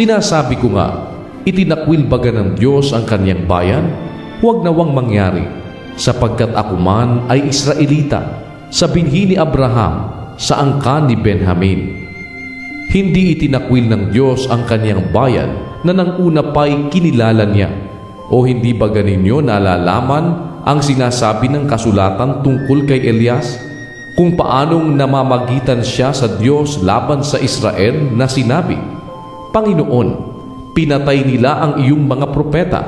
Sinasabi ko nga, itinakwil baga ng Diyos ang kanyang bayan? Huwag nawang mangyari, sapagkat ako man ay Israelita, sa binhi ni Abraham, sa angkan ni Benjamin. Hindi itinakwil ng Diyos ang kanyang bayan na nang una pa'y kinilala niya. O hindi ba ganinyo nalalaman ang sinasabi ng kasulatan tungkol kay Elias, kung paanong namamagitan siya sa Diyos laban sa Israel na sinabi, Panginoon, pinatay nila ang iyong mga propeta,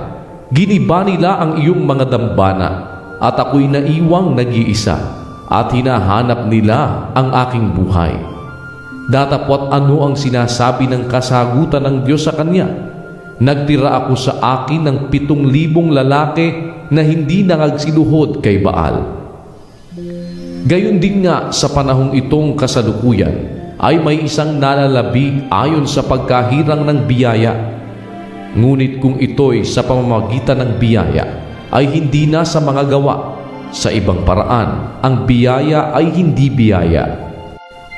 giniba nila ang iyong mga dambana, at ako'y naiwang nag-iisa, at hinahanap nila ang aking buhay. Datapwat ano ang sinasabi ng kasagutan ng Diyos sa kanya? Nagtira ako sa akin ng 7,000 lalaki na hindi nangagsiluhod kay Baal. Gayon din nga sa panahong itong kasalukuyan ay may isang nalalabi ayon sa pagkahirang ng biyaya. Ngunit kung ito'y sa pamamagitan ng biyaya ay hindi na sa mga gawa, sa ibang paraan ang biyaya ay hindi biyaya.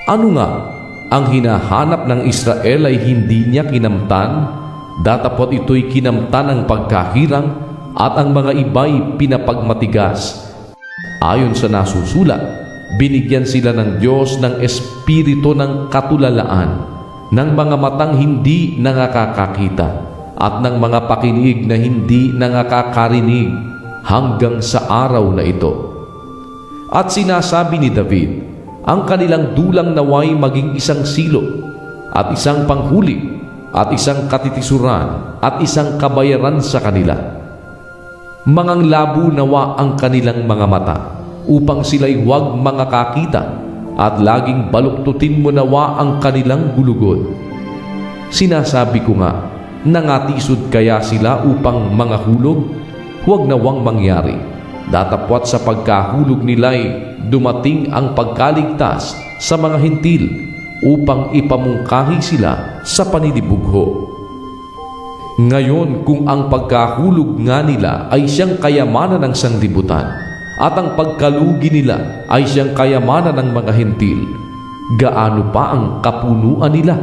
Ano nga ang hinahanap ng Israel ay hindi niya kinamtan, datapot ito'y kinamtan ng pagkahirang at ang mga iba'y pinapagmatigas. Ayon sa nasusulat, binigyan sila ng Diyos ng espiritu ng katulalaan, ng mga matang hindi nakakakita at ng mga pakinig na hindi nakakarinig hanggang sa araw na ito. At sinasabi ni David, ang kanilang dulang naway maging isang silo at isang panghuli at isang katitisuran at isang kabayaran sa kanila. Mangang labo nawa ang kanilang mga mata upang sila'y huwag makakita, at laging baluktutin mo nawa ang kanilang gulugod. Sinasabi ko nga, nangatisod kaya sila upang mangahulog? Huwag nawang mangyari, datapwat sa pagkahulog nila'y dumating ang pagkaligtas sa mga hintil upang ipamungkahi sila sa paninibugho. Ngayon, kung ang pagkahulog nga nila ay siyang kayamanan ng sanglibutan, at ang pagkalugi nila ay siyang kayamanan ng mga hintil, gaano pa ang kapunuan nila?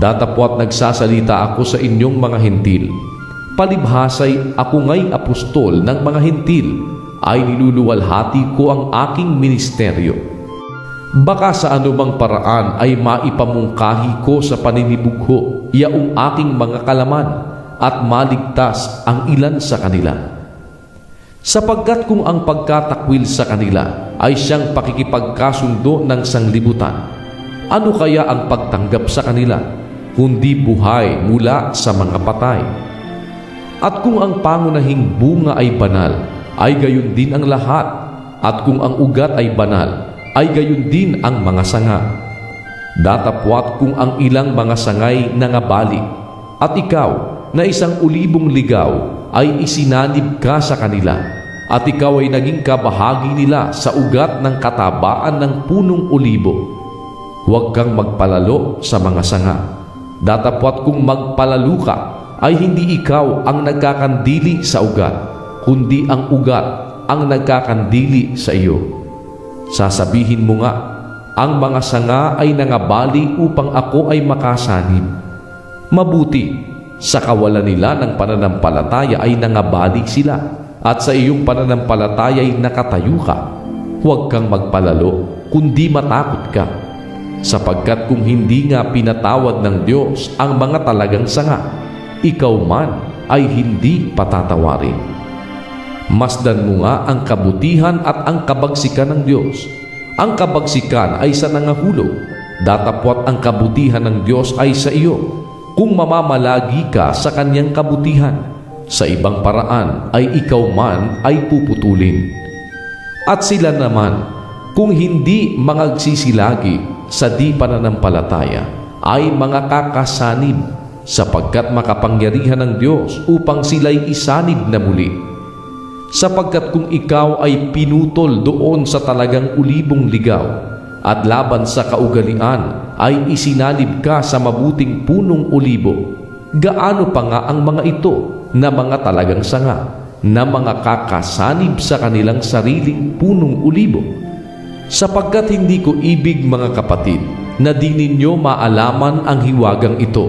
Datapwat nagsasalita ako sa inyong mga hintil, palibhasay ako nga'y apostol ng mga hintil, ay niluluwalhati ko ang aking ministeryo. Baka sa anumang paraan ay maipamungkahi ko sa paninibugho yaong aking mga kalaman at maligtas ang ilan sa kanila. Sapagkat kung ang pagkatakwil sa kanila ay siyang pakikipagkasundo ng sanglibutan, ano kaya ang pagtanggap sa kanila kundi buhay mula sa mga patay? At kung ang pangunahing bunga ay banal, ay gayon din ang lahat, at kung ang ugat ay banal, ay gayon din ang mga sanga. Datapwat kung ang ilang mga sangay nangabali, at ikaw na isang ulibong ligaw ay isinanib ka sa kanila, at ikaw ay naging kabahagi nila sa ugat ng katabaan ng punong ulibo, huwag kang magpalalo sa mga sanga. Datapwat kung magpalalo ka, ay hindi ikaw ang nagkakandili sa ugat, kundi ang ugat ang nagkakandili sa iyo. Sasabihin mo nga, ang mga sanga ay nangabali upang ako ay makasanib. Mabuti, sa kawalan nila ng pananampalataya ay nangabali sila, at sa iyong pananampalataya ay nakatayo ka. Huwag kang magpalalo, kundi matakot ka, sapagkat kung hindi nga pinatawad ng Diyos ang mga talagang sanga, ikaw man ay hindi patatawarin. Masdan mo nga ang kabutihan at ang kabagsikan ng Diyos. Ang kabagsikan ay sa nangahulog, datapwat ang kabutihan ng Diyos ay sa iyo, kung mamamalagi ka sa kanyang kabutihan. Sa ibang paraan ay ikaw man ay puputulin. At sila naman, kung hindi mangagsisilagi sa di pananampalataya, ay mga kakasanib, sapagkat makapangyarihan ng Diyos upang sila'y isanib na muli. Sapagkat kung ikaw ay pinutol doon sa talagang ulibong ligaw, at laban sa kaugalian ay isinanib ka sa mabuting punong ulibo, gaano pa nga ang mga ito na mga talagang sanga, na mga kakasanib sa kanilang sariling punong ulibo? Sapagkat hindi ko ibig, mga kapatid, na di ninyo maalaman ang hiwagang ito,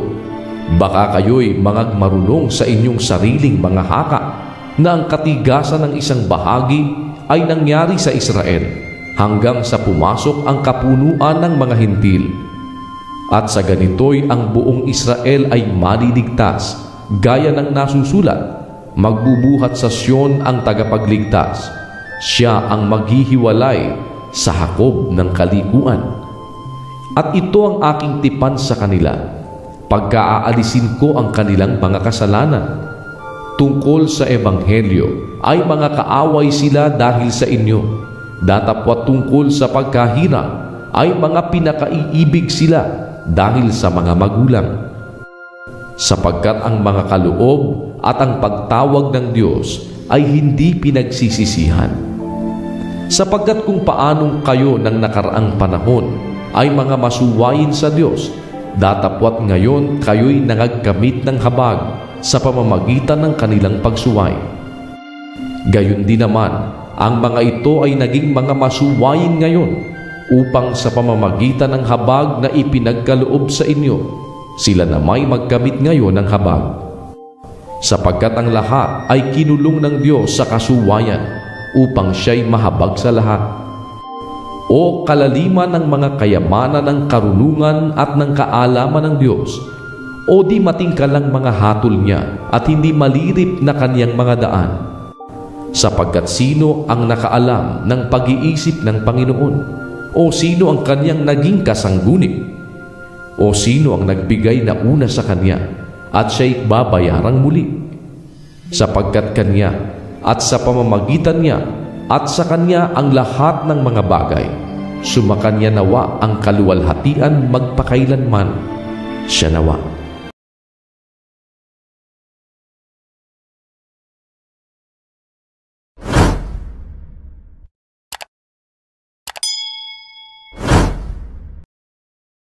Baka kayo'y marunong sa inyong sariling mga haka na ang katigasan ng isang bahagi ay nangyari sa Israel hanggang sa pumasok ang kapunuan ng mga Hintil. At sa ganito'y ang buong Israel ay maliligtas, gaya ng nasusulat, magbubuhat sa Sion ang tagapagligtas. Siya ang maghihiwalay sa Jacob ng kalikuan. At ito ang aking tipan sa kanila, pagkaaalisin ko ang kanilang mga kasalanan. Tungkol sa Ebanghelyo ay mga kaaway sila dahil sa inyo. Datapwat tungkol sa pagkahirap ay mga pinakaiibig sila dahil sa mga magulang. Sapagkat ang mga kaloob at ang pagtawag ng Diyos ay hindi pinagsisisihan. Sapagkat kung paanong kayo ng nakaraang panahon ay mga masuwayin sa Diyos, datapwat ngayon kayo'y nangagkamit ng habag sa pamamagitan ng kanilang pagsuway. Gayon din naman, ang mga ito ay naging mga masuwayin ngayon upang sa pamamagitan ng habag na ipinagkaloob sa inyo, sila na may magkamit ngayon ng habag. Sapagkat ang lahat ay kinulong ng Diyos sa kasuwayan upang siya'y mahabag sa lahat. O kalaliman ng mga kayamanan ng karunungan at ng kaalaman ng Diyos, o di matingkalang mga hatol niya at hindi malirip na kaniyang mga daan. Sapagkat sino ang nakaalam ng pag-iisip ng Panginoon? O sino ang kaniyang naging kasangguni? O sino ang nagbigay na una sa kanya at siya'y babayarang muli? Sapagkat kanya at sa pamamagitan niya at sa kanya ang lahat ng mga bagay, sumakanya nawa ang kaluwalhatian magpakailanman. Siya nawa.